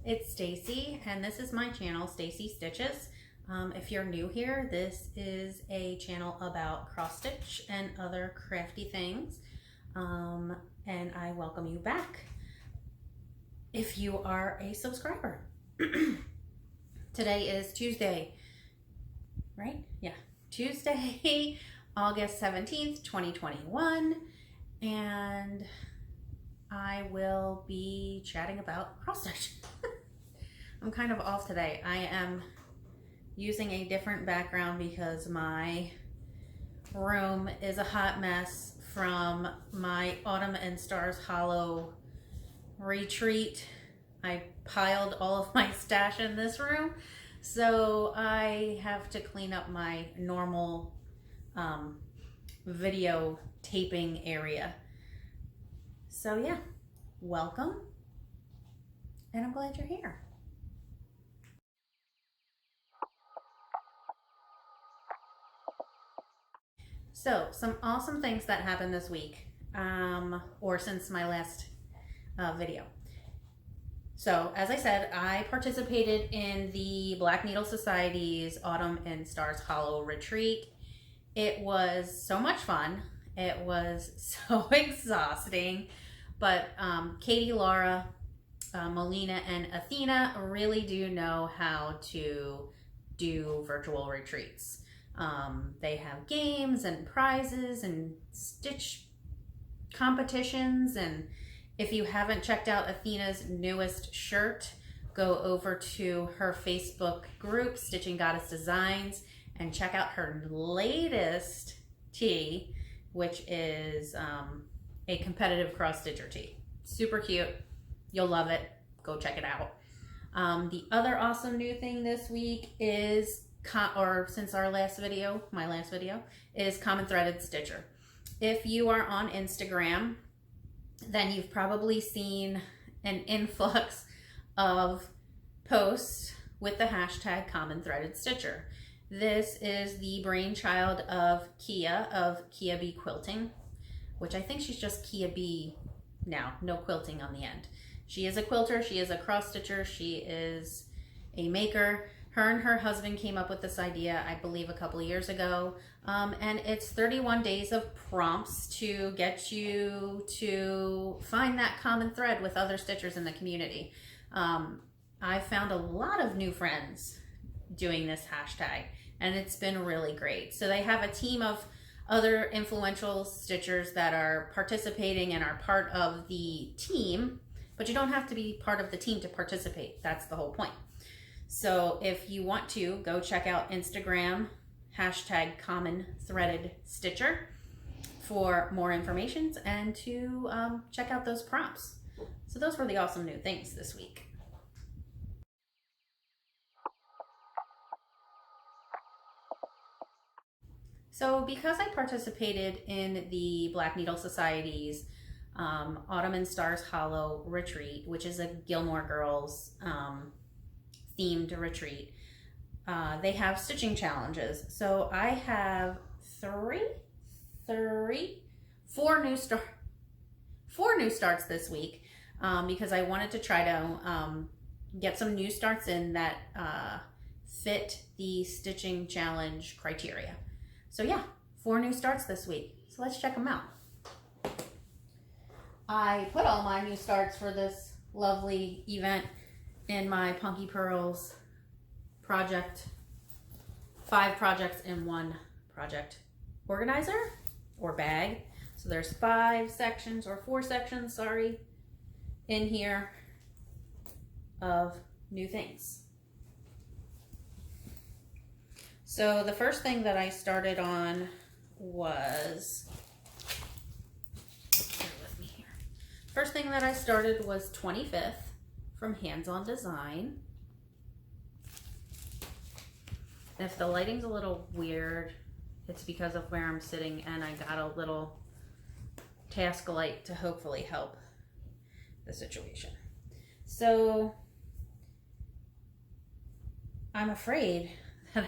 It's Stacie, and this is my channel, Stacie Stitches. If you're new here, this is a channel about cross stitch and other crafty things, and I welcome you back if you are a subscriber. Today is Tuesday, right? Yeah, Tuesday, August 17th, 2021, and I will be chatting about cross stitch. I'm kind of off today. I am using a different background because my room is a hot mess from my Autumn and Stars Hollow retreat. I piled all of my stash in this room, so I have to clean up my normal video taping area. So yeah, welcome, and I'm glad you're here. So, some awesome things that happened this week, or since my last video. So, as I said, I participated in the Black Needle Society's Autumn and Stars Hollow retreat. It was so much fun. It was so exhausting, but Katie, Laura, Melina, and Athena really do know how to do virtual retreats. They have games and prizes and stitch competitions, and if you haven't checked out Athena's newest shirt, go over to her Facebook group, Stitching Goddess Designs, and check out her latest tee, which is a competitive cross stitcher tee. Super cute. You'll love it. Go check it out. The other awesome new thing this week is, since our last video, my last video, is Common Threaded Stitcher. If you are on Instagram, then you've probably seen an influx of posts with the hashtag Common Threaded Stitcher. This is the brainchild of Kia Bee Quilting, which I think she's just Kia Bee now, no quilting on the end. She is a quilter, she is a cross stitcher, she is a maker. Her and her husband came up with this idea, I believe, a couple of years ago, and it's 31 days of prompts to get you to find that common thread with other stitchers in the community. I found a lot of new friends doing this hashtag, and it's been really great. So they have a team of other influential stitchers that are participating and are part of the team, but you don't have to be part of the team to participate. That's the whole point. So if you want to, go check out Instagram, hashtag Common Threaded Stitcher for more information and to check out those prompts. So those were the awesome new things this week. So because I participated in the Black Needle Society's Autumn and Stars Hollow retreat, which is a Gilmore Girls themed retreat, they have stitching challenges. So I have four new starts this week, because I wanted to try to get some new starts in that fit the stitching challenge criteria. So yeah, 4 new starts this week. So let's check them out. I put all my new starts for this lovely event in my Punky Pearls project, 5 projects in 1 project organizer or bag. So there's 5 sections, or 4 sections, sorry, in here of new things. So the first thing that I started on was, bear with me here. First thing that I started was 25th from Hands On Design. And if the lighting's a little weird, it's because of where I'm sitting, and I got a little task light to hopefully help the situation. So I'm afraid that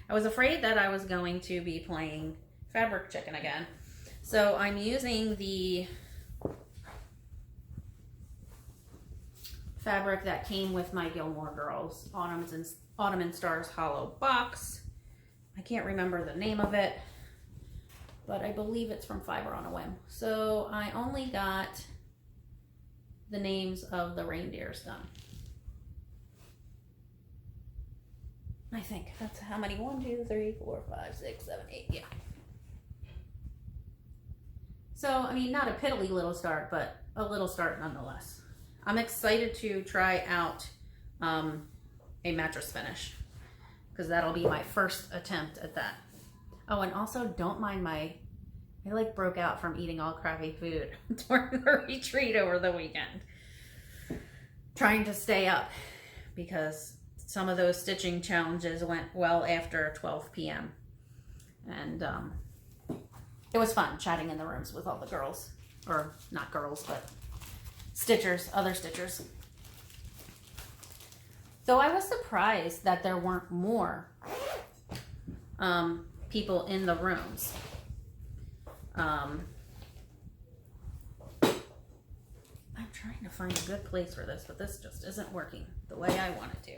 I was afraid that I was going to be playing Fabric Chicken again. So I'm using the fabric that came with my Gilmore Girls Autumn and Stars hollow box. I can't remember the name of it, but I believe it's from Fiber on a Whim. So I only got the names of the reindeers done. I think that's how many. 1, 2, 3, 4, 5, 6, 7, 8. Yeah. So, I mean, not a piddly little start, but a little start nonetheless. I'm excited to try out a mattress finish, because that'll be my first attempt at that. Oh, and also don't mind I like broke out from eating all crappy food during the retreat over the weekend. Trying to stay up because some of those stitching challenges went well after 12 p.m. And it was fun chatting in the rooms with all the girls, or not girls, but stitchers, other stitchers. So I was surprised that there weren't more people in the rooms. I'm trying to find a good place for this, but this just isn't working the way I want it to.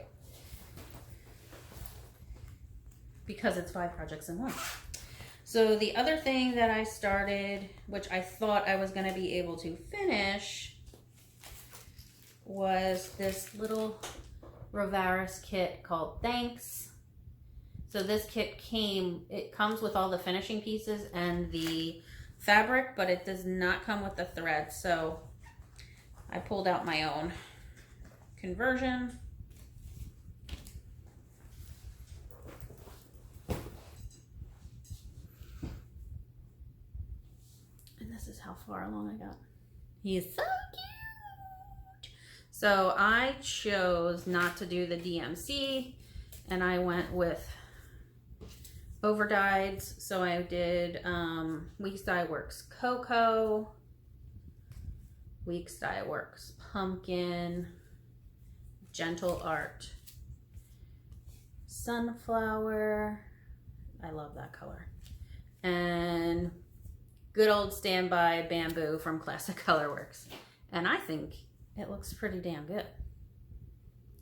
Because it's 5 projects in one. So the other thing that I started, which I thought I was going to be able to finish, was this little Rovaris kit called Thanks. So this kit comes with all the finishing pieces and the fabric, but it does not come with the thread. So I pulled out my own conversion. And this is how far along I got. He is so cute. So I chose not to do the DMC, and I went with overdyes. So I did Weeks Dye Works Cocoa, Weeks Dye Works Pumpkin, Gentle Art Sunflower. I love that color. And good old standby Bamboo from Classic Colorworks. And I think it looks pretty damn good.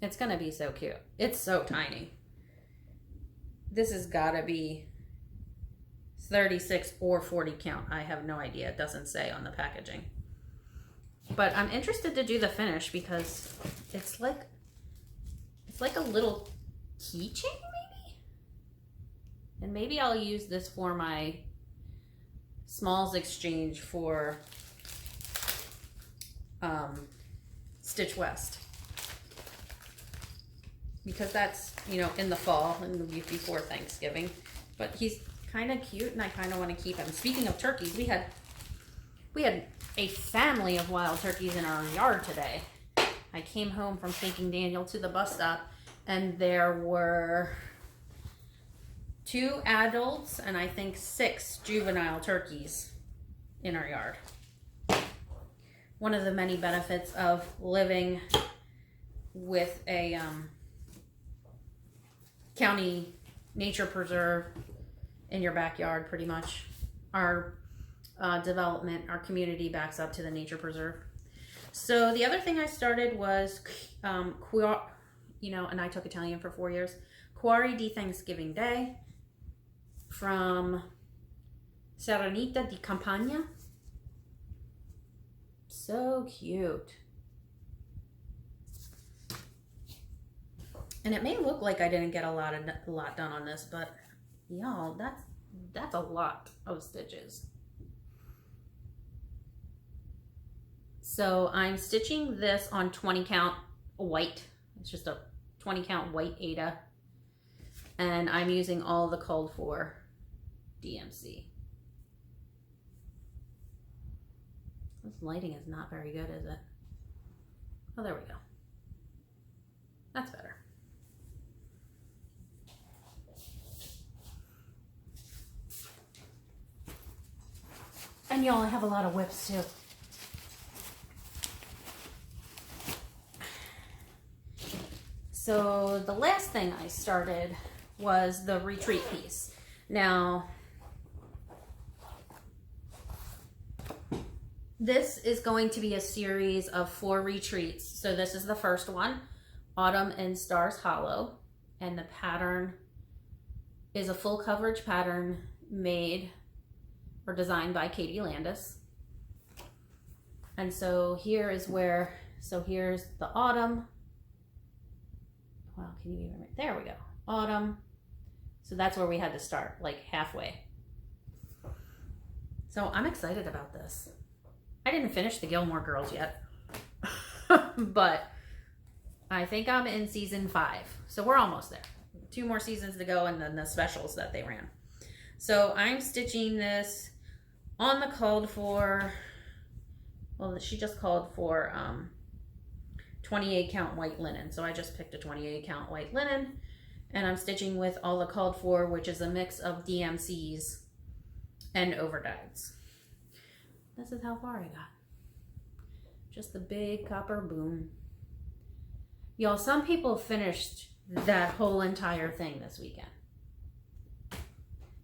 It's gonna be so cute. It's so tiny. This has gotta be 36 or 40 count. I have no idea. It doesn't say on the packaging. But I'm interested to do the finish because it's like a little keychain maybe? And maybe I'll use this for my smalls exchange for Stitch West, because that's, you know, in the fall and the week before Thanksgiving. But he's kind of cute and I kind of want to keep him. Speaking of turkeys, we had a family of wild turkeys in our yard today. I came home from taking Daniel to the bus stop and there were 2 adults and I think 6 juvenile turkeys in our yard. One of the many benefits of living with a county nature preserve in your backyard, pretty much. Our development, our community backs up to the nature preserve. So the other thing I started was, you know, and I took Italian for 4 years, Cuore di Thanksgiving Day from Serenita di Campagna. So cute. And it may look like I didn't get a lot done on this, but y'all, that's a lot of stitches. So I'm stitching this on 20 count white. It's just a 20 count white Aida. And I'm using all the called for DMC. This lighting is not very good, is it? Oh, there we go. That's better. And y'all, I have a lot of whips too. So the last thing I started was the retreat piece. Now, This is going to be a series of 4 retreats. So this is the first one, Autumn in Stars Hollow. And the pattern is a full coverage pattern made or designed by Katie Landis. And so here is where, so here's the autumn. Well, can you even, there we go, autumn. So that's where we had to start, like halfway. So I'm excited about this. I didn't finish the Gilmore Girls yet, but I think I'm in season 5. So we're almost there. 2 more seasons to go and then the specials that they ran. So I'm stitching this on the called for, well, she just called for 28 count white linen. So I just picked a 28 count white linen and I'm stitching with all the called for, which is a mix of DMCs and overdyes. This is how far I got. Just the big copper boom. Y'all, some people finished that whole entire thing this weekend.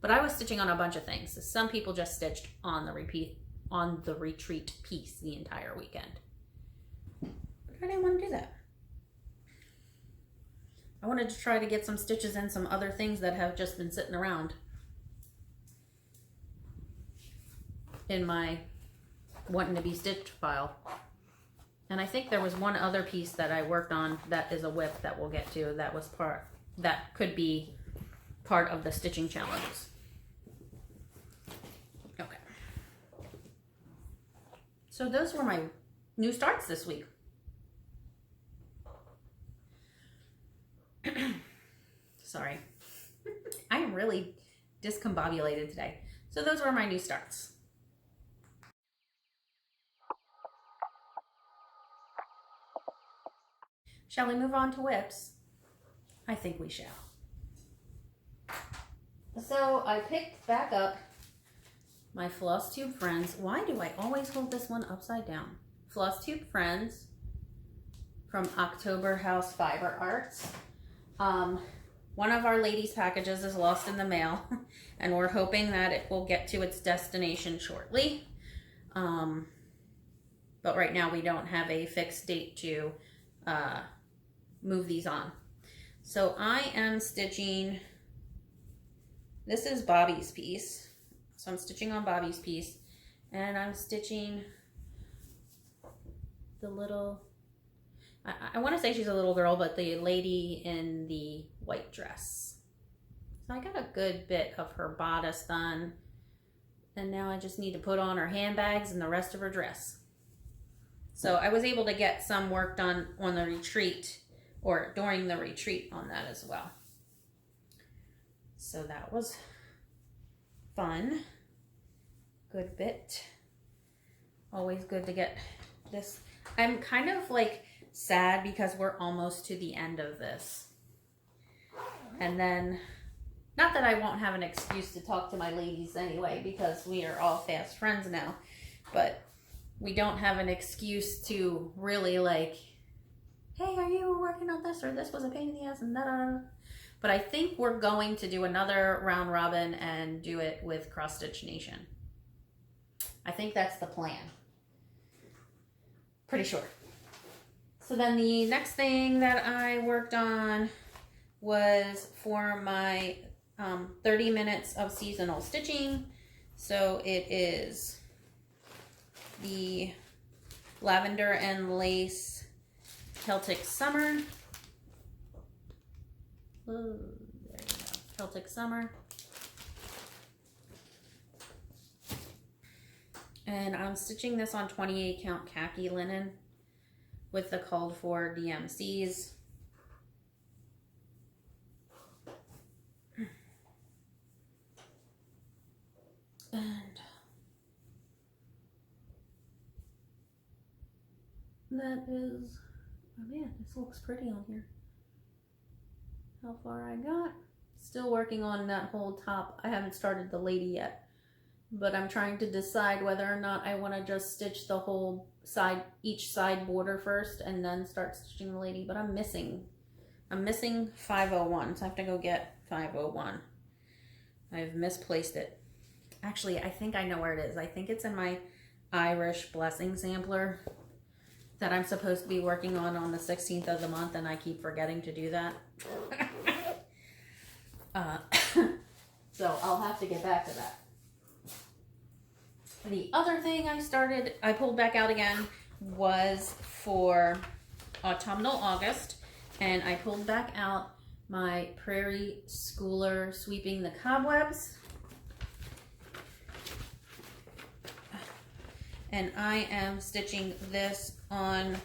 But I was stitching on a bunch of things. So some people just stitched on the retreat piece the entire weekend. But I didn't want to do that. I wanted to try to get some stitches in some other things that have just been sitting around in my wanting to be stitched file. And I think there was one other piece that I worked on that is a whip that we'll get to, that was that could be part of the stitching challenges. Okay. So those were my new starts this week. Sorry. I am really discombobulated today. So those were my new starts. Shall we move on to whips? I think we shall. So I picked back up my Flosstube Friends. Why do I always hold this one upside down? Flosstube Friends from October House Fiber Arts. One of our ladies' packages is lost in the mail, and we're hoping that it will get to its destination shortly. But right now we don't have a fixed date to move these on. So I am stitching, this is Bobby's piece. So I'm stitching on Bobby's piece, and I'm stitching the little, I want to say she's a little girl, but the lady in the white dress. So I got a good bit of her bodice done, and now I just need to put on her handbags and the rest of her dress. So I was able to get some work done on the retreat, or during the retreat on that as well. So that was fun. Good bit. Always good to get this. I'm kind of like sad because we're almost to the end of this. And then, not that I won't have an excuse to talk to my ladies anyway, because we are all fast friends now, but we don't have an excuse to really like, hey, are you working on this, or this was a pain in the ass, and da-da-da. But I think we're going to do another round robin and do it with Cross Stitch Nation. I think that's the plan. Pretty sure. So then the next thing that I worked on was for my 30 minutes of seasonal stitching. So it is the Lavender and Lace Celtic Summer. Oh, there you go. Celtic Summer. And I'm stitching this on 28 count khaki linen with the called for DMCs. And that is, oh man, this looks pretty on here. How far I got. Still working on that whole top. I haven't started the lady yet, but I'm trying to decide whether or not I want to just stitch the whole side, each side border first, and then start stitching the lady. But I'm missing 501, so I have to go get 501. I've misplaced it. Actually, I think I know where it is. I think it's in my Irish blessing sampler that I'm supposed to be working on the 16th of the month, and I keep forgetting to do that. So I'll have to get back to that. The other thing I pulled back out again, was for autumnal August, and I pulled back out my Prairie Schooler Sweeping the Cobwebs. And I am stitching this on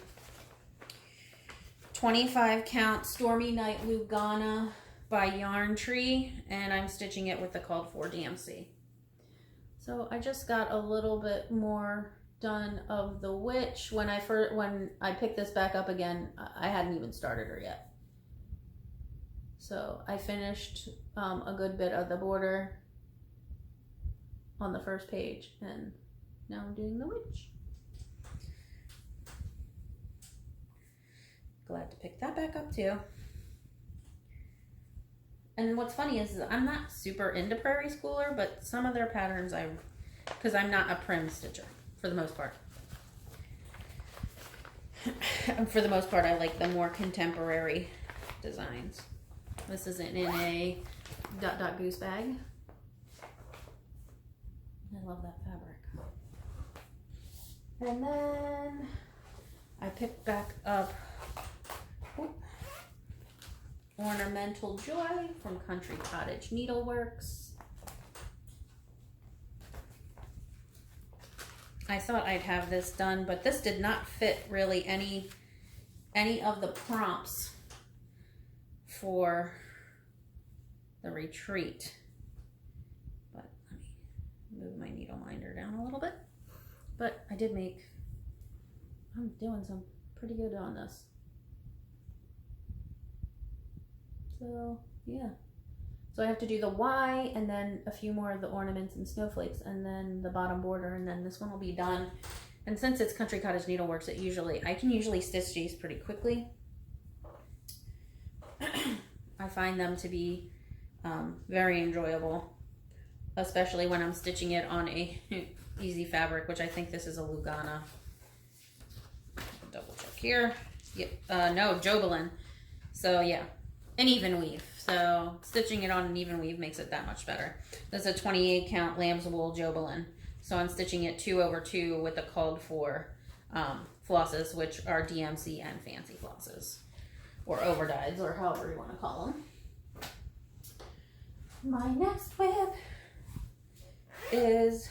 25 count Stormy Night Lugana by Yarn Tree, and I'm stitching it with the called for DMC. So I just got a little bit more done of the witch. When I picked this back up again, I hadn't even started her yet. So I finished a good bit of the border on the first page, and now I'm doing the witch. Glad to pick that back up too. And what's funny is I'm not super into Prairie Schooler, but some of their patterns because I'm not a prim stitcher for the most part. For the most part, I like the more contemporary designs. This isn't in a goose bag. I love that fabric. And then I picked back up Ornamental Joy from Country Cottage Needleworks. I thought I'd have this done, but this did not fit really any of the prompts for the retreat. But let me move my needle minder down a little bit. But I'm doing some pretty good on this. So yeah. So I have to do the Y and then a few more of the ornaments and snowflakes and then the bottom border, and then this one will be done. And since it's Country Cottage Needleworks, I can usually stitch these pretty quickly. I find them to be very enjoyable, especially when I'm stitching it on a easy fabric, which I think this is a Lugana. Double check here. Yep. No, Jobelin. So yeah, an even weave. So stitching it on an even weave makes it that much better. This is a 28 count lamb's wool Jobelin. So I'm stitching it 2 over 2 with the called for flosses, which are DMC and fancy flosses, or overdyes, or however you want to call them. My next whip is,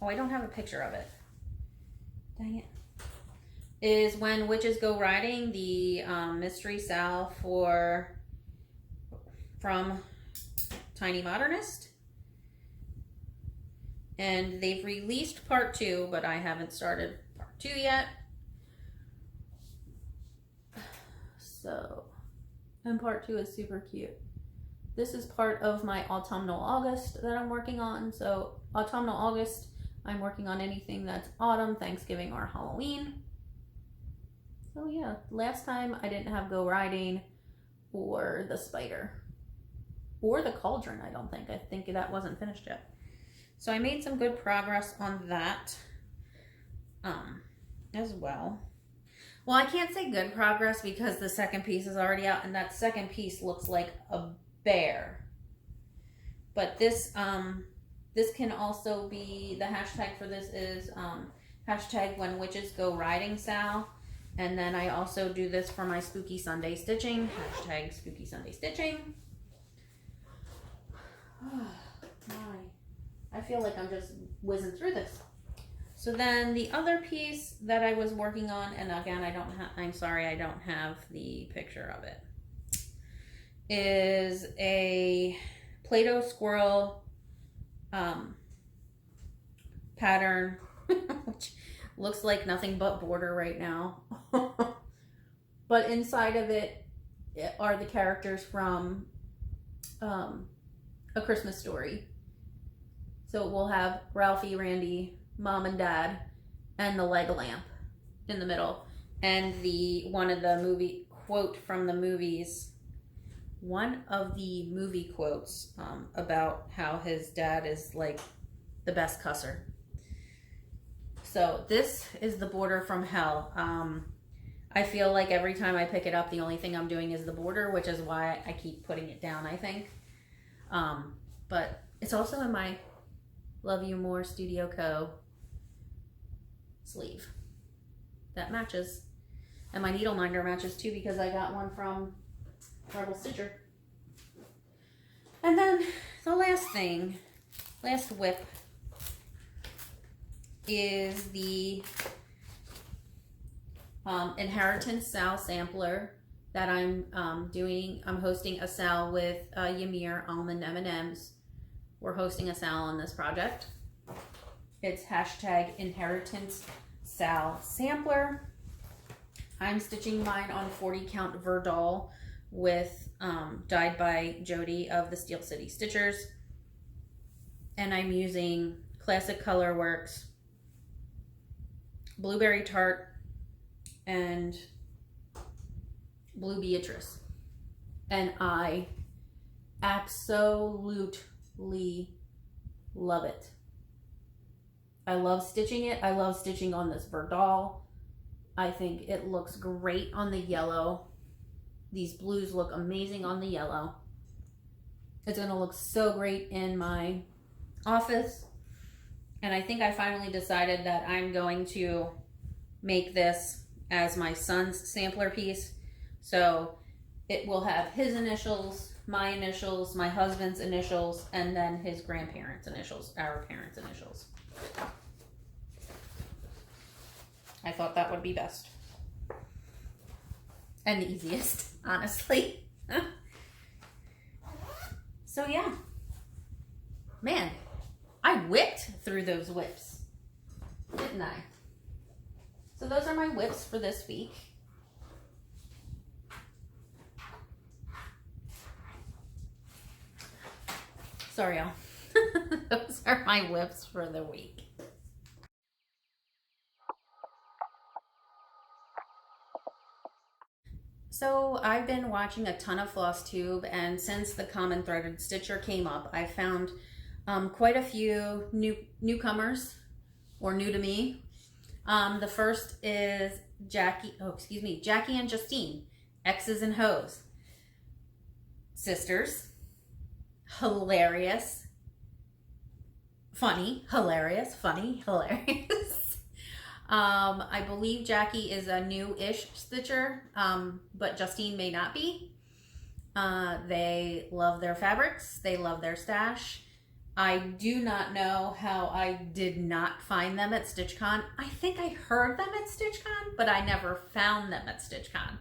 oh, I don't have a picture of it. Dang it. Is When Witches Go Riding, the mystery salve from Tiny Modernist. And they've released part 2, but I haven't started part 2 yet. So, and part 2 is super cute. This is part of my autumnal August that I'm working on. So autumnal August, I'm working on anything that's autumn, Thanksgiving, or Halloween. So yeah, last time I didn't have Go Riding or the spider or the cauldron. I think that wasn't finished yet. So I made some good progress on that as well. Well, I can't say good progress because the second piece is already out, and that second piece looks like a bear. But this can also be, the hashtag for this is hashtag When Witches Go Riding Sal. And then I also do this for my Spooky Sunday Stitching, hashtag Spooky Sunday Stitching. I feel like I'm just whizzing through this. So then the other piece that I was working on, and again, I'm sorry I don't have the picture of it, is a Play-Doh squirrel pattern, which looks like nothing but border right now. But inside of it are the characters from A Christmas Story. So we'll have Ralphie, Randy, Mom and Dad, and the leg lamp in the middle. And one of the movie quotes about how his dad is like the best cusser. So this is the border from hell. I feel like every time I pick it up, the only thing I'm doing is the border, which is why I keep putting it down, I think. But it's also in my Love You More Studio Co. sleeve. That matches. And my needle minder matches too, because I got one from Rebel Stitcher. And then the last thing, last whip, is the Inheritance Sal sampler that I'm doing. I'm hosting a Sal with Ymir Almond M&Ms. We're hosting a Sal on this project. It's hashtag Inheritance Sal sampler. I'm stitching mine on 40 count Verdal with dyed by Jody of the Stacie Stitches. And I'm using Classic Colorworks, Blueberry Tart, and Blue Beatrice. And I absolutely love it. I love stitching it. I love stitching on this Verdal. I think it looks great on the yellow. These blues look amazing on the yellow. It's going to look so great in my office. And I think I finally decided that I'm going to make this as my son's sampler piece. So it will have his initials, my husband's initials, and then his grandparents' initials, our parents' initials. I thought that would be best. And the easiest, honestly. So yeah. Man, I whipped through those whips, didn't I? So those are my whips for this week. Sorry, y'all. Those are my whips for the week. So I've been watching a ton of Flosstube, and since the Common Threaded Stitcher came up, I found quite a few newcomers, or new to me. The first is Jackie and Justine, X's and Hoes. Sisters. Hilarious. Funny. Hilarious. Funny. Hilarious. I believe Jackie is a new-ish stitcher, but Justine may not be. They love their fabrics. They love their stash. I do not know how I did not find them at StitchCon. I think I heard them at StitchCon, but I never found them at StitchCon.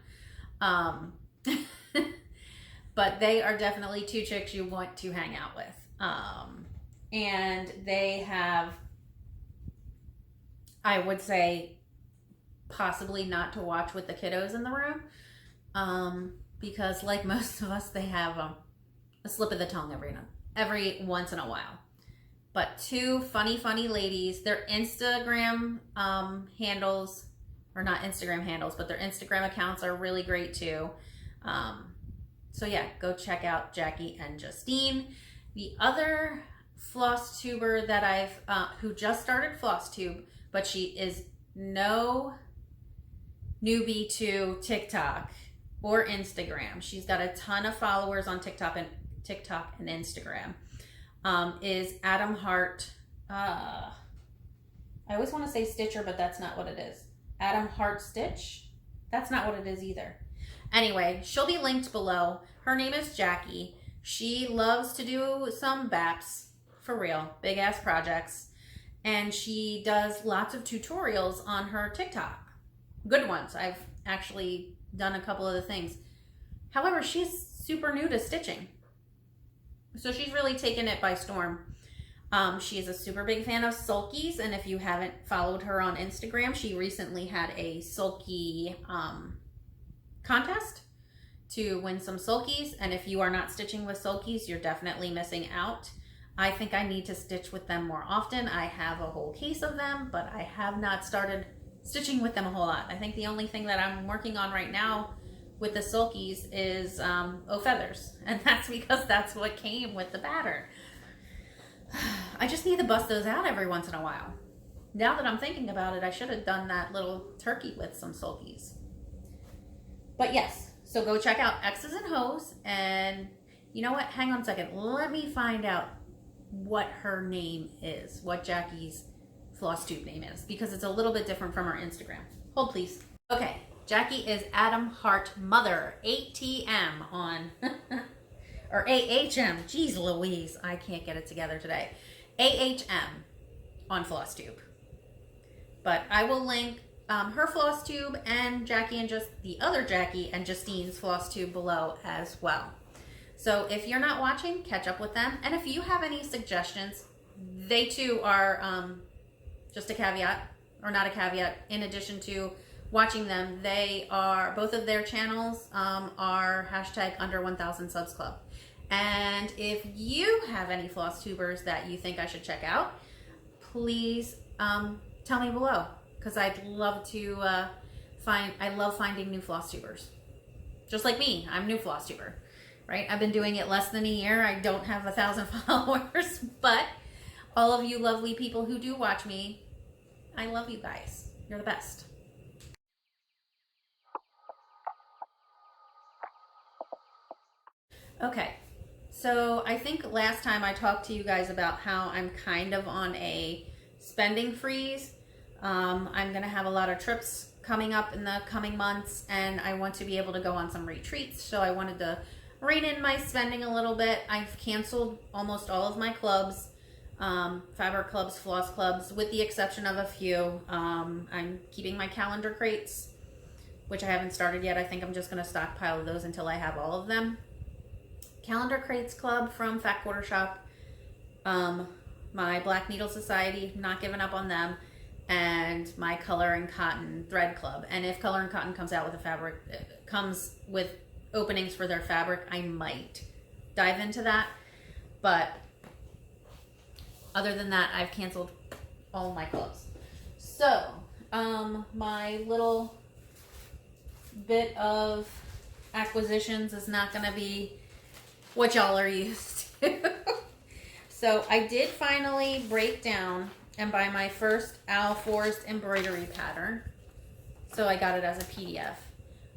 But they are definitely two chicks you want to hang out with. And they have, I would say, possibly not to watch with the kiddos in the room. Because like most of us, they have a slip of the tongue every once in a while. But two funny ladies. Their Instagram handles, or not Instagram handles, but their Instagram accounts are really great too. So yeah, go check out Jackie and Justine. The other Flosstuber that I've, who just started Flosstube, but she is no newbie to TikTok or Instagram. She's got a ton of followers on TikTok and Instagram. Is Adam Hart. I always want to say Stitcher, but that's not what it is. Adam Hart Stitch. That's not what it is either. Anyway, she'll be linked below. Her name is Jackie. She loves to do some BAPs, for real, big ass projects. And she does lots of tutorials on her TikTok. Good ones. I've actually done a couple of the things. However, she's super new to stitching. So she's really taken it by storm. She is a super big fan of sulkies, and if you haven't followed her on Instagram, she recently had a sulky contest to win some sulkies, and if you are not stitching with sulkies, you're definitely missing out. I think I need to stitch with them more often. I have a whole case of them, but I have not started stitching with them a whole lot. I think the only thing that I'm working on right now with the sulkies is feathers, and that's because that's what came with the batter. I just need to bust those out every once in a while. Now that I'm thinking about it, I should have done that little turkey with some sulkies. But yes, so go check out X's and Hoes. And you know what? Hang on a second. Let me find out what her name is, what Jackie's floss tube name is, because it's a little bit different from her Instagram. Hold please. Okay, Jackie is Adam Hart Mother, ATM on, or AHM. Jeez Louise, I can't get it together today. AHM on Flosstube. But I will link her floss tube and Jackie and just the other Jackie and Justine's floss tube below as well. So if you're not watching, catch up with them. And if you have any suggestions, they too are just a caveat, or not a caveat, in addition to watching them, they are, both of their channels are hashtag under 1000 subs club. And if you have any floss tubers that you think I should check out, please tell me below, because I'd love to I love finding new floss tubers. Just like me, I'm a new floss tuber, right? I've been doing it less than a year. I don't have 1,000 followers, but all of you lovely people who do watch me, I love you guys. You're the best. Okay, so I think last time I talked to you guys about how I'm kind of on a spending freeze. I'm gonna have a lot of trips coming up in the coming months, and I want to be able to go on some retreats, so I wanted to rein in my spending a little bit. I've canceled almost all of my clubs, fabric clubs, floss clubs, with the exception of a few. I'm keeping my calendar crates, which I haven't started yet. I think I'm just gonna stockpile those until I have all of them. Calendar Crates Club from Fat Quarter Shop, my Black Needle Society, not giving up on them, and my Color and Cotton Thread Club. And if Color and Cotton comes out with a fabric, comes with openings for their fabric, I might dive into that. But other than that, I've canceled all my clubs. So, my little bit of acquisitions is not going to be what y'all are used to. So I did finally break down and buy my first Forest Embroidery pattern. So I got it as a PDF.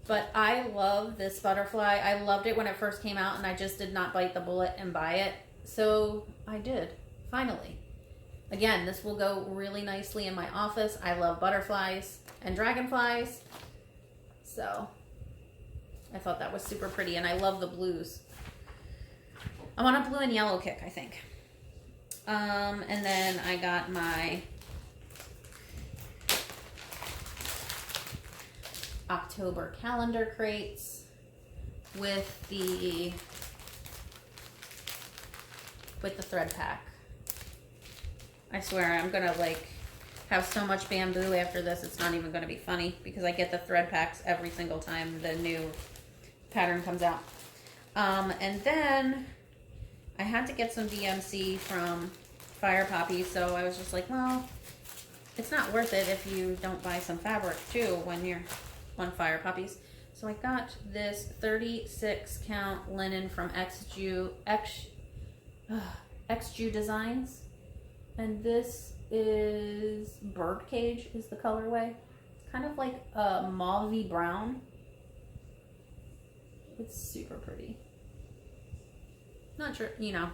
But I love this butterfly. I loved it when it first came out, and I just did not bite the bullet and buy it. So I did, finally. Again, this will go really nicely in my office. I love butterflies and dragonflies. So I thought that was super pretty, and I love the blues. I'm on a blue and yellow kick, I think. And then I got my October calendar crates with the thread pack. I swear I'm gonna like have so much bamboo after this, it's not even gonna be funny, because I get the thread packs every single time the new pattern comes out. And then I had to get some DMC from FirePoppies, so I was just like, well, it's not worth it if you don't buy some fabric too when you're on FirePoppies. So I got this 36 count linen from XJU Designs, and this is Birdcage is the colorway. It's kind of like a mauve-y brown. It's super pretty. Not sure, you know,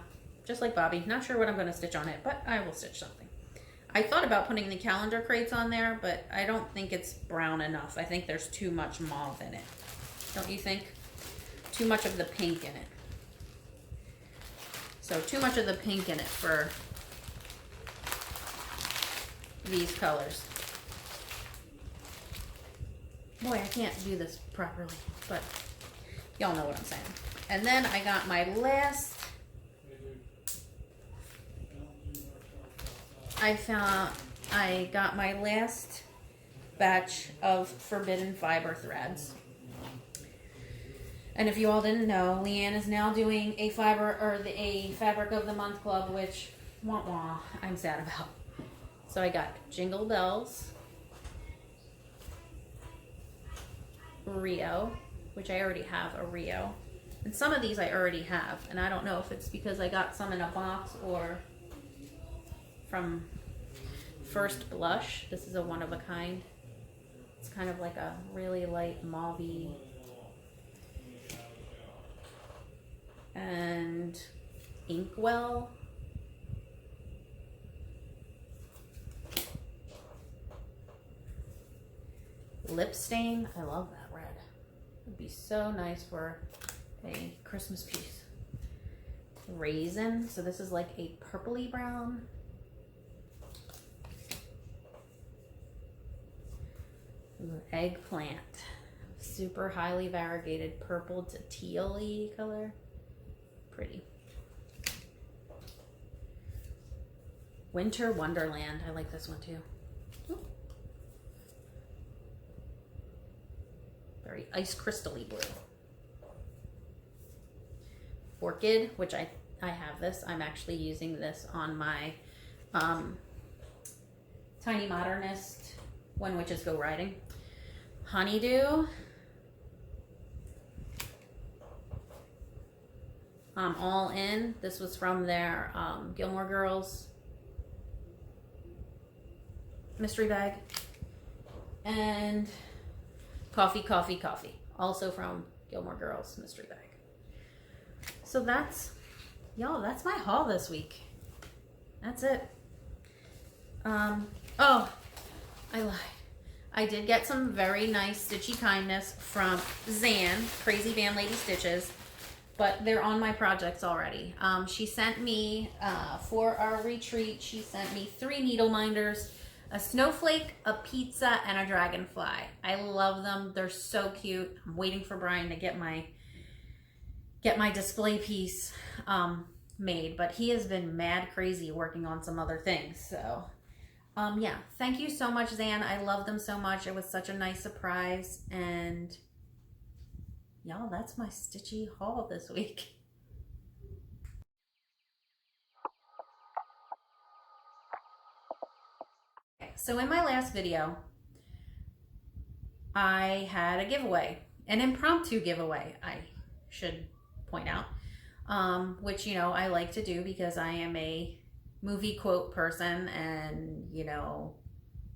just like Bobby, not sure what I'm going to stitch on it, but I will stitch something. I thought about putting the calendar crates on there, but I don't think it's brown enough. I think there's too much mauve in it. Don't you think? Too much of the pink in it. So too much of the pink in it for these colors. Boy, I can't do this properly, but y'all know what I'm saying. And then I got my last, I got my last batch of Forbidden Fiber threads. And if you all didn't know, Leanne is now doing a Fabric of the Month club, which, wah wah, I'm sad about. So I got Jingle Bells, Rio, which I already have a Rio. And some of these I already have, and I don't know if it's because I got some in a box or from First Blush. This is a one of a kind. It's kind of like a really light mauve-y. And Inkwell. Lip Stain. I love that red. It'd be so nice for a Christmas piece. Raisin. So this is like a purpley brown. Ooh, Eggplant. Super highly variegated purple to teal-y color. Pretty. Winter Wonderland. I like this one too. Ooh. Very ice crystal-y blue. Orchid, which I have this. I'm actually using this on my Tiny Modernist When Witches Go Riding. Honeydew. All In. This was from their Gilmore Girls mystery bag. And Coffee, Coffee, Coffee. Also from Gilmore Girls mystery bag. So that's, y'all, that's my haul this week. That's it. Oh, I lied. I did get some very nice stitchy kindness from Zan, Crazy Band Lady Stitches, but they're on my projects already. She sent me, for our retreat, she sent me 3 needle minders, a snowflake, a pizza, and a dragonfly. I love them. They're so cute. I'm waiting for Brian to get my display piece made, but he has been mad crazy working on some other things. So yeah, thank you so much, Zan. I love them so much. It was such a nice surprise, and y'all, that's my stitchy haul this week. Okay, so in my last video, I had a giveaway, an impromptu giveaway, I should point out, which, you know, I like to do because I am a movie quote person, and, you know,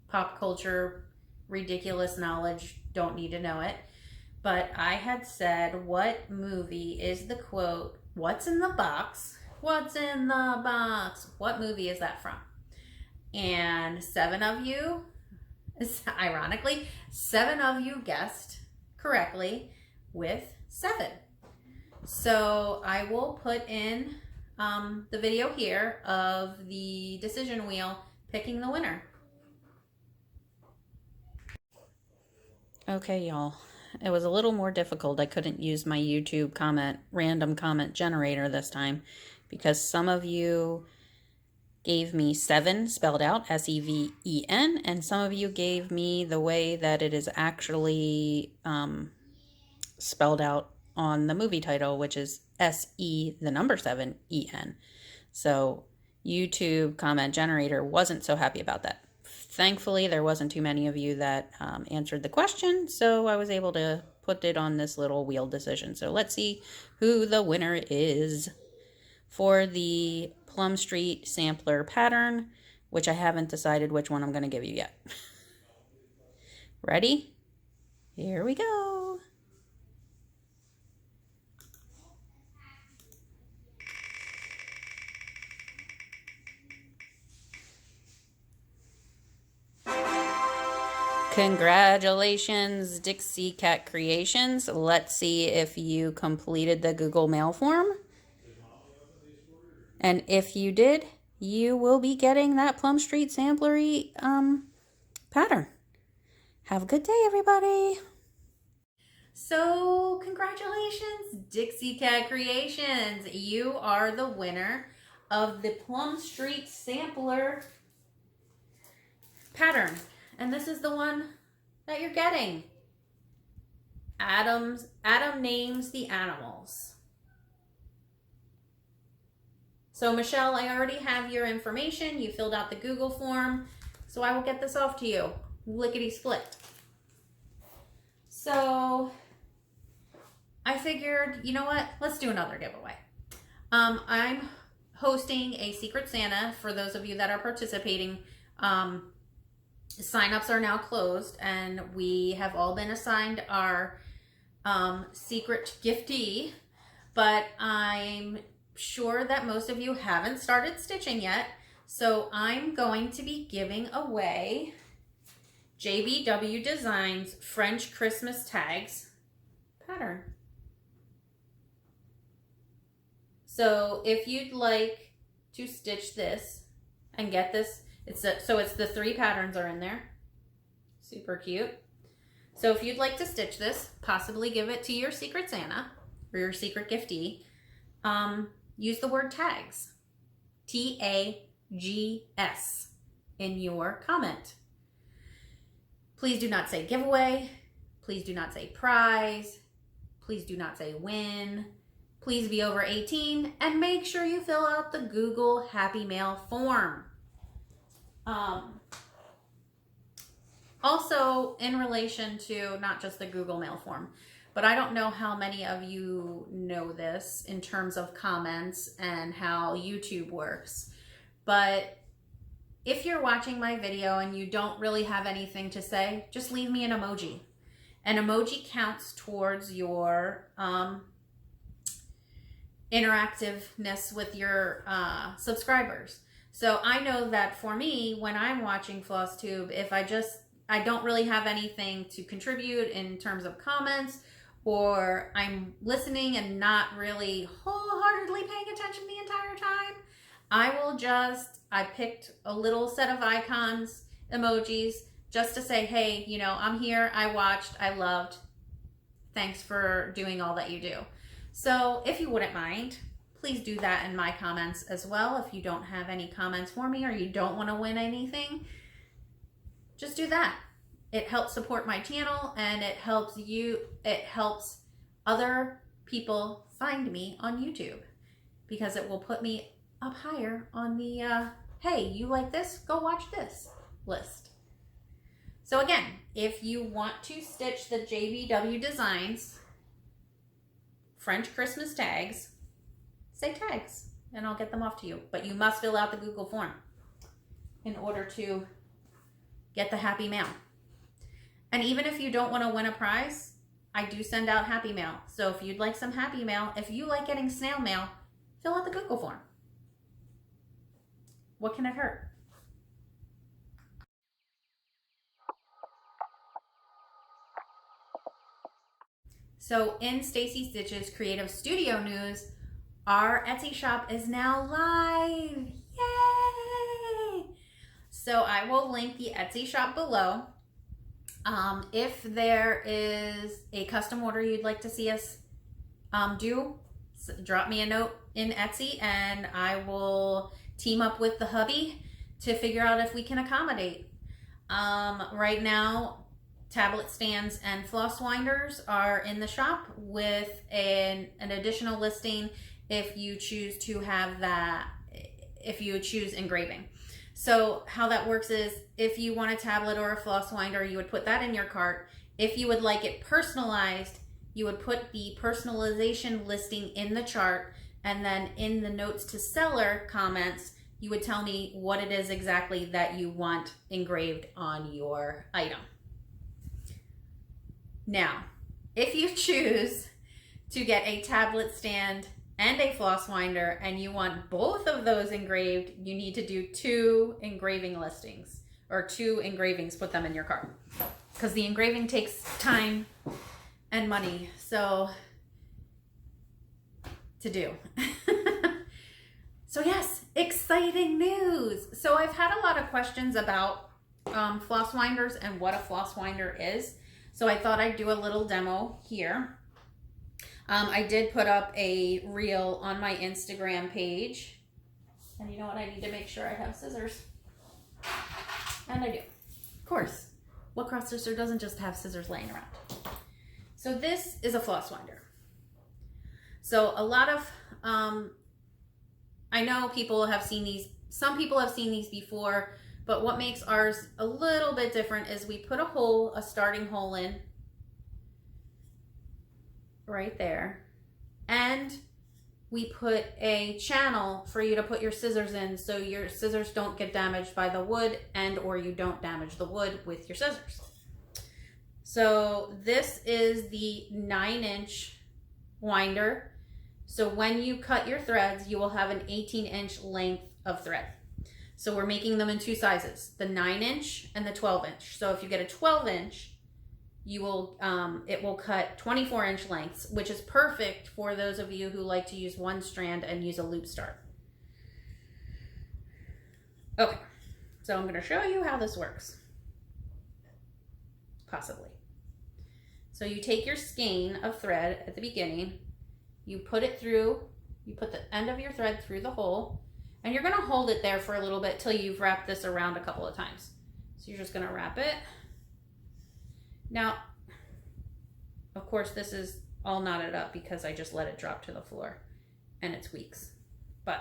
pop culture, ridiculous knowledge, don't need to know it. But I had said, what movie is the quote, "What's in the box? What's in the box?" What movie is that from? And 7 of you, ironically, 7 of you guessed correctly with 7. So I will put in the video here of the decision wheel picking the winner. Okay, y'all. It was a little more difficult. I couldn't use my YouTube random comment generator this time because some of you gave me 7 spelled out, S-E-V-E-N, and some of you gave me the way that it is actually spelled out on the movie title, which is S-E-7-E-N. So YouTube comment generator wasn't so happy about that. Thankfully, there wasn't too many of you that answered the question, so I was able to put it on this little wheel decision. So let's see who the winner is for the Plum Street sampler pattern, which I haven't decided which one I'm going to give you yet. Ready? Here we go. Congratulations, Dixie Cat Creations. Let's see if you completed the Google Mail form. And if you did, you will be getting that Plum Street samplery pattern. Have a good day, everybody. So, congratulations, Dixie Cat Creations. You are the winner of the Plum Street sampler pattern. And this is the one that you're getting. Adam names the animals. So Michelle, I already have your information. You filled out the Google form. So I will get this off to you. Lickety split. So I figured, you know what? Let's do another giveaway. I'm hosting a Secret Santa for those of you that are participating Sign-ups are now closed, and we have all been assigned our secret giftee, but I'm sure that most of you haven't started stitching yet, so I'm going to be giving away JBW Designs French Christmas Tags pattern. So if you'd like to stitch this and get this, it's the 3 patterns are in there. Super cute. So if you'd like to stitch this, possibly give it to your Secret Santa or your secret giftee, use the word tags, T-A-G-S, in your comment. Please do not say giveaway. Please do not say prize. Please do not say win. Please be over 18 and make sure you fill out the Google Happy Mail form. Also, in relation to not just the Google Mail form, but I don't know how many of you know this in terms of comments and how YouTube works. But if you're watching my video and you don't really have anything to say, just leave me an emoji. An emoji counts towards your interactiveness with your subscribers. So I know that for me, when I'm watching Flosstube, if I don't really have anything to contribute in terms of comments, or I'm listening and not really wholeheartedly paying attention the entire time, I picked a little set of icons, emojis, just to say, hey, you know, I'm here, I watched, I loved, thanks for doing all that you do. So if you wouldn't mind, please do that in my comments as well. If you don't have any comments for me or you don't want to win anything, just do that. It helps support my channel, and it helps other people find me on YouTube, because it will put me up higher on the, hey, you like this? Go watch this list. So again, if you want to stitch the JBW Designs French Christmas tags, say tags and I'll get them off to you. But you must fill out the Google form in order to get the Happy Mail. And even if you don't want to win a prize, I do send out Happy Mail. So if you'd like some Happy Mail, if you like getting snail mail, fill out the Google form. What can it hurt? So in Stacie Stitches Creative Studio news, our Etsy shop is now live. Yay! So I will link the Etsy shop below. If there is a custom order you'd like to see us do, drop me a note in Etsy and I will team up with the hubby to figure out if we can accommodate. Right now, tablet stands and floss winders are in the shop with an additional listing if you choose to have that, if you choose engraving. So how that works is, if you want a tablet or a floss winder, you would put that in your cart. If you would like it personalized, you would put the personalization listing in the chart, and then in the notes to seller comments, you would tell me what it is exactly that you want engraved on your item. Now, if you choose to get a tablet stand and a floss winder and you want both of those engraved, you need to do 2 engraving listings, or 2 engravings, put them in your cart, because the engraving takes time and money to do. So yes, exciting news. So I've had a lot of questions about floss winders and what a floss winder is. So I thought I'd do a little demo here. I did put up a reel on my Instagram page. And you know what? I need to make sure I have scissors. And I do. Of course. What cross stitcher doesn't just have scissors laying around? So this is a floss winder. So a lot of, I know people have seen these, some people have seen these before, but what makes ours a little bit different is we put a hole, a starting hole in right there, and we put a channel for you to put your scissors in so your scissors don't get damaged by the wood and or you don't damage the wood with your scissors. So this is the 9-inch winder. So when you cut your threads, you will have an 18-inch length of thread. So we're making them in two sizes, the 9-inch and the 12-inch. So if you get a 12-inch, you will it will cut 24-inch lengths, which is perfect for those of you who like to use one strand and use a loop start. Okay, so I'm going to show you how this works, possibly. So you take your skein of thread at the beginning, you put it through, you put the end of your thread through the hole, and you're going to hold it there for a little bit till you've wrapped this around a couple of times. So you're just going to wrap it. Now, of course, this is all knotted up because I just let it drop to the floor and it's weeks. But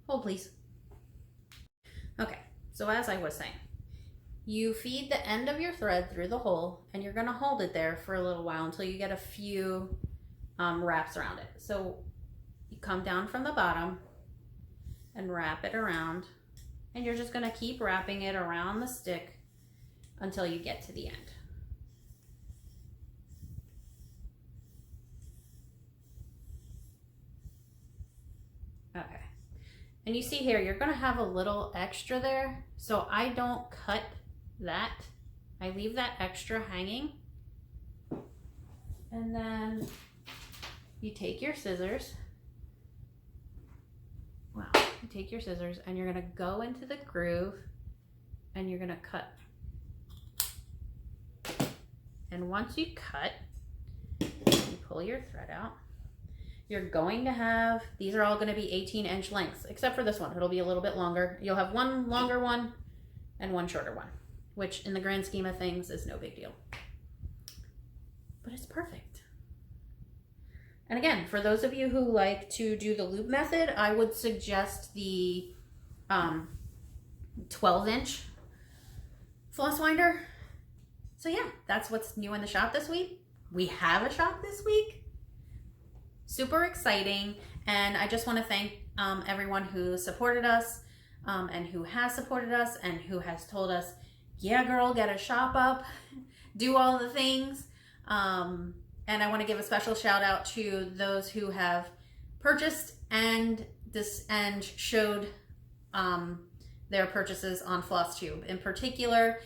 hold, please. Okay, so as I was saying, you feed the end of your thread through the hole and you're going to hold it there for a little while until you get a few wraps around it. So you come down from the bottom and wrap it around. And you're just going to keep wrapping it around the stick until you get to the end. Okay. And you see here, you're going to have a little extra there. So I don't cut that. I leave that extra hanging. And then you take your scissors. Wow. You take your scissors and you're going to go into the groove and you're going to cut. And once you cut, you pull your thread out. You're going to have, these are all going to be 18-inch lengths, except for this one. It'll be a little bit longer. You'll have one longer one and one shorter one, which in the grand scheme of things is no big deal. But it's perfect. And again, for those of you who like to do the loop method, I would suggest the 12-inch floss winder. So yeah, that's what's new in the shop this week. We have a shop this week. Super exciting. And I just want to thank everyone who supported us and who has supported us and who has told us, yeah, girl, get a shop up, do all the things. And I want to give a special shout out to those who have purchased and showed their purchases on Flosstube. In particular,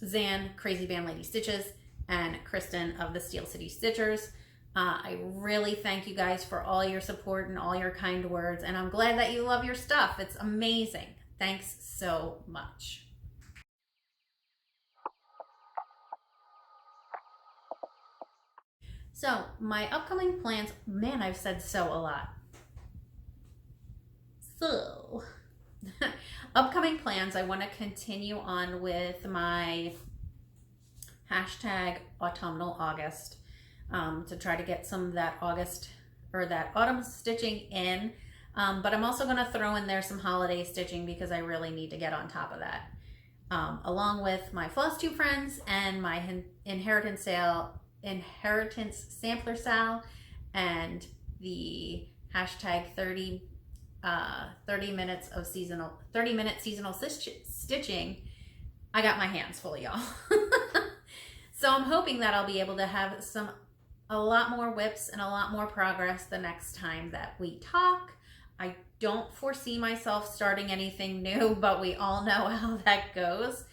Zan, Crazy Band Lady Stitches, and Kristen of the Stacie Stitches. I really thank you guys for all your support and all your kind words, and I'm glad that you love your stuff. It's amazing. Thanks so much. So my upcoming plans, man, I've said so a lot. So upcoming plans, I want to continue on with my hashtag autumnal August to try to get some of that August or that autumn stitching in. But I'm also going to throw in there some holiday stitching because I really need to get on top of that. Along with my Flosstube friends and my inheritance sampler sale and the hashtag 30 minute seasonal stitching. I got my hands full, y'all. So I'm hoping that I'll be able to have a lot more whips and a lot more progress the next time that we talk. I don't foresee myself starting anything new, but we all know how that goes.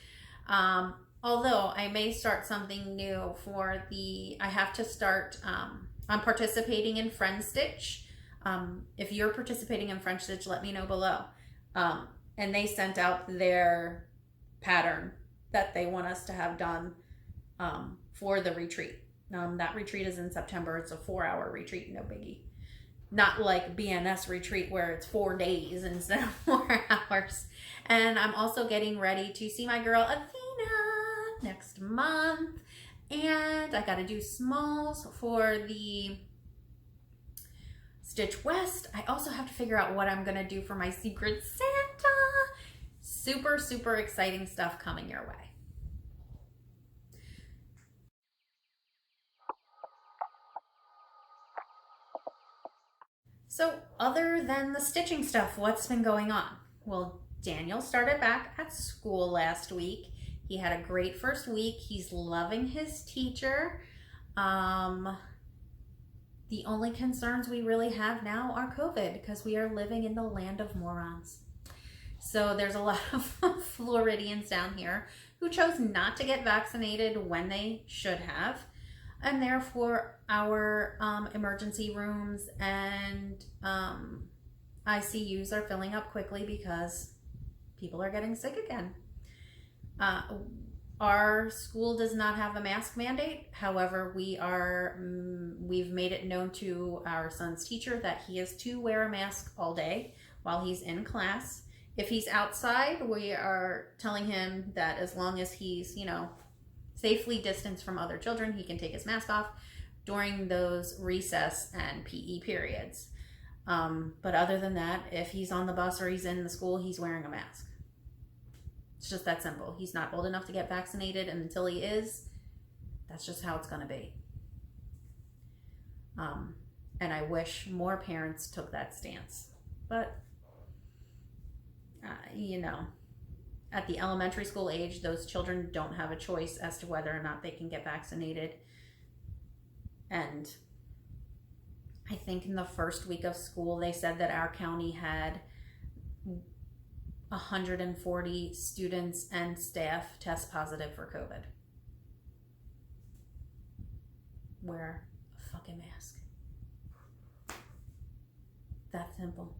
Although I may start something new for I have to start, I'm participating in Friend Stitch. If you're participating in French Stitch, let me know below. And they sent out their pattern that they want us to have done for the retreat. That retreat is in September. It's a 4-hour retreat, no biggie. Not like BNS retreat where it's 4 days instead of 4 hours. And I'm also getting ready to see my girl Athena next month. And I got to do smalls for the Stitch West. I also have to figure out what I'm going to do for my Secret Santa. Super, super exciting stuff coming your way. So other than the stitching stuff, what's been going on? Well, Daniel started back at school last week. He had a great first week. He's loving his teacher. The only concerns we really have now are COVID, because we are living in the land of morons. So there's a lot of Floridians down here who chose not to get vaccinated when they should have. And therefore our emergency rooms and ICUs are filling up quickly because people are getting sick again. Our school does not have a mask mandate. However, we've made it known to our son's teacher that he is to wear a mask all day while he's in class. If he's outside, we are telling him that as long as he's, safely distanced from other children, he can take his mask off during those recess and PE periods. But other than that, if he's on the bus or he's in the school, he's wearing a mask. It's just that simple. He's not old enough to get vaccinated, and until he is, that's just how it's going to be. And I wish more parents took that stance. But, at the elementary school age, those children don't have a choice as to whether or not they can get vaccinated. And I think in the first week of school, they said that our county had 140 students and staff test positive for COVID. Wear a fucking mask. That simple.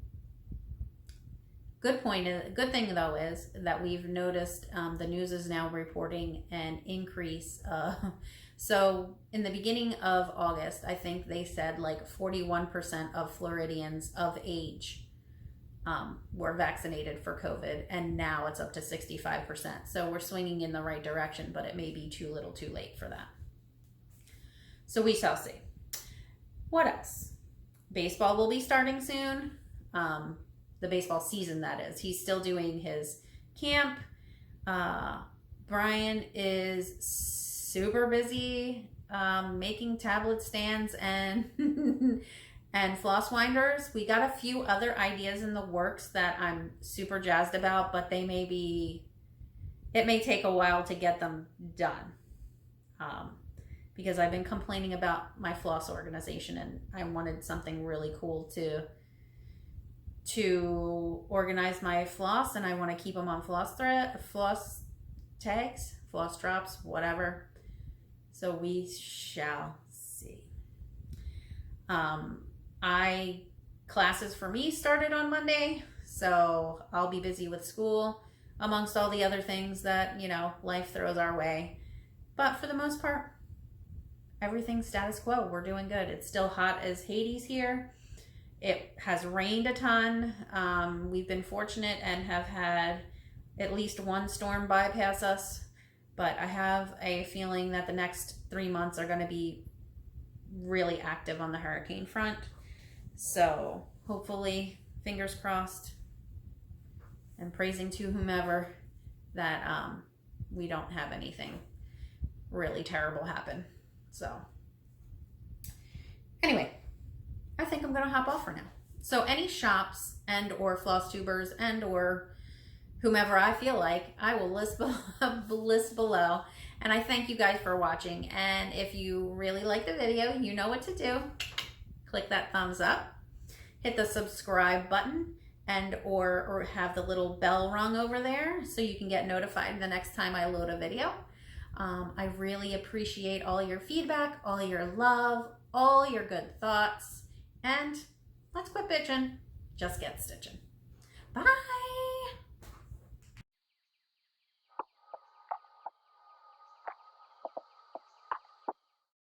Good thing though is that we've noticed the news is now reporting an increase. So in the beginning of August, I think they said like 41% of Floridians of age were vaccinated for COVID, and now it's up to 65%. So we're swinging in the right direction, but it may be too little too late for that. So we shall see. What else? Baseball will be starting soon. The baseball season, that is. He's still doing his camp. Brian is super busy making tablet stands and and floss winders. We got a few other ideas in the works that I'm super jazzed about, but it may take a while to get them done. Because I've been complaining about my floss organization, and I wanted something really cool to organize my floss, and I want to keep them on floss tags, floss drops, whatever. So we shall see. Classes for me started on Monday, so I'll be busy with school amongst all the other things that, life throws our way. But for the most part, everything's status quo. We're doing good. It's still hot as Hades here. It has rained a ton. We've been fortunate and have had at least one storm bypass us, but I have a feeling that the next 3 months are going to be really active on the hurricane front. So hopefully, fingers crossed, and praising to whomever that we don't have anything really terrible happen. So anyway, I think I'm going to hop off for now. So any shops and or Flosstubers and or whomever I feel like, I will list below. And I thank you guys for watching. And if you really like the video, you know what to do. Click that thumbs up, hit the subscribe button, and or have the little bell rung over there so you can get notified the next time I load a video. I really appreciate all your feedback, all your love, all your good thoughts. And let's quit bitching, just get stitching. Bye.